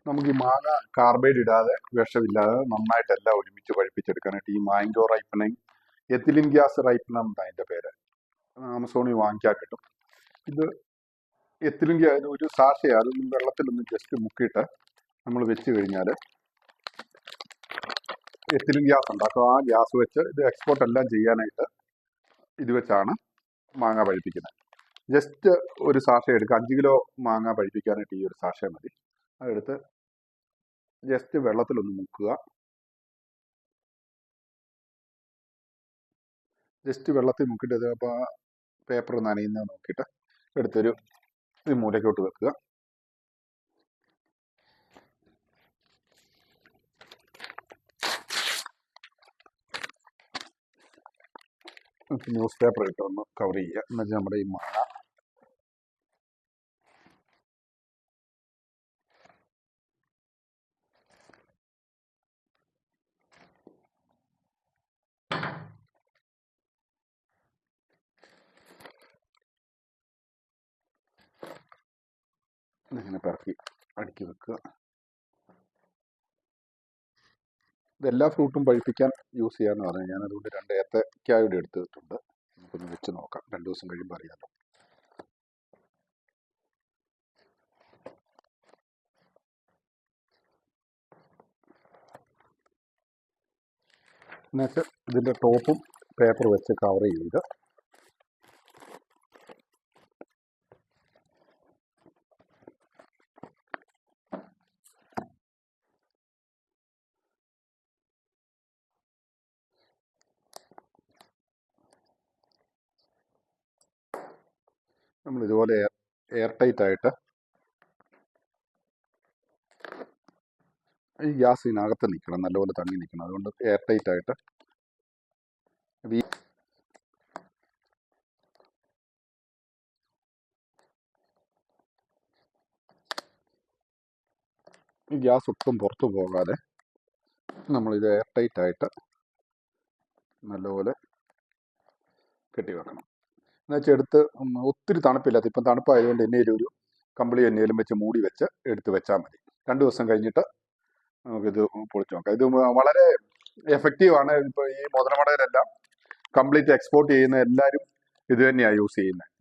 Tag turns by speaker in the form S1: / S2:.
S1: നമുക്ക് ഈ മാങ്ങ കാർബൈഡ് ഇടാതെ വിഷമില്ലാതെ നന്നായിട്ട് എല്ലാം ഒരുമിച്ച് പഴുപ്പിച്ചെടുക്കാനായിട്ട് ഈ മാംഗോ റൈപ്പനിങ് എത്തിലിൻ ഗ്യാസ് റൈപ്പനർ എന്നാണ് അതിൻ്റെ പേര്. ആമസോണിൽ വാങ്ങിക്കാൻ കിട്ടും. ഇത് എത്തിലിൻ ഗ്യാസ് ഒരു സാഷയ അതൊന്നും വെള്ളത്തിലൊന്ന് ജസ്റ്റ് മുക്കിയിട്ട് നമ്മൾ വെച്ച് കഴിഞ്ഞാൽ എത്തിലിൻ ഗ്യാസ് ഉണ്ടാക്കും. ആ ഗ്യാസ് വെച്ച് ഇത് എക്സ്പോർട്ട് എല്ലാം ചെയ്യാനായിട്ട് ഇത് വെച്ചാണ് മാങ്ങ പഴുപ്പിക്കുന്നത്. ജസ്റ്റ് ഒരു സാഷ എടുക്കുക. 5 കിലോ മാങ്ങ പഴുപ്പിക്കാനായിട്ട് ഈ ഒരു സാഷ മതി. അതെടുത്ത് ജസ്റ്റ് വെള്ളത്തിലൊന്ന് മുക്കുക. ജസ്റ്റ് വെള്ളത്തിൽ മുക്കിയിട്ട് അപ്പോൾ ആ പേപ്പർ നനയുന്നത് നോക്കിയിട്ട് എടുത്തൊരു മൂലയ്ക്കോട്ട് വെക്കുക. ന്യൂസ് പേപ്പർ ഇട്ട് ഒന്ന് കവർ ചെയ്യുക. എന്നുവെച്ചാൽ നമ്മുടെ ഈ മാങ്ങ ഇങ്ങനെ പിറക്കി അടുക്കി വെക്കുക. ഇതെല്ലാ ഫ്രൂട്ടും പഴുപ്പിക്കാൻ യൂസ് ചെയ്യാമെന്ന് പറഞ്ഞു. ഞാൻ അതുകൊണ്ട് 2 ഏത്തക്കായുടെ എടുത്തിട്ടുണ്ട്. നമുക്കൊന്ന് വെച്ച് നോക്കാം. 2 ദിവസം കഴിയുമ്പോൾ അറിയാമല്ലോ. എന്നിട്ട് ഇതിൻ്റെ ടോപ്പും പേപ്പർ വെച്ച് കവർ ചെയ്ത് നമ്മൾ ഇതുപോലെ എയർ ടൈറ്റ് ആയിട്ട് ഈ ഗ്യാസ് ഇതിനകത്ത് നിൽക്കണം, നല്ലപോലെ തങ്ങി നിൽക്കണം. അതുകൊണ്ട് എയർ ടൈറ്റ് ആയിട്ട് ഈ ഗ്യാസ് ഒട്ടും പുറത്തു പോകാതെ നമ്മളിത് എയർ ടൈറ്റ് ആയിട്ട് നല്ലപോലെ കെട്ടി വെക്കണം. എന്നുവെച്ചാൽ എടുത്ത് ഒത്തിരി തണുപ്പില്ലാത്ത, ഇപ്പം തണുപ്പായതുകൊണ്ട് എണ്ണയിലൊരു കമ്പിളി എണ്ണയിലും വെച്ച് മൂടി വെച്ച് എടുത്ത് വെച്ചാൽ മതി. 2 ദിവസം കഴിഞ്ഞിട്ട് നമുക്കിത് പൊളിച്ച് നോക്കാം. ഇത് വളരെ എഫക്റ്റീവാണ്. ഇപ്പോൾ ഈ മുതലമടയിലെല്ലാം കംപ്ലീറ്റ് എക്സ്പോർട്ട് ചെയ്യുന്ന എല്ലാവരും ഇത് തന്നെയാണ് യൂസ് ചെയ്യുന്നത്.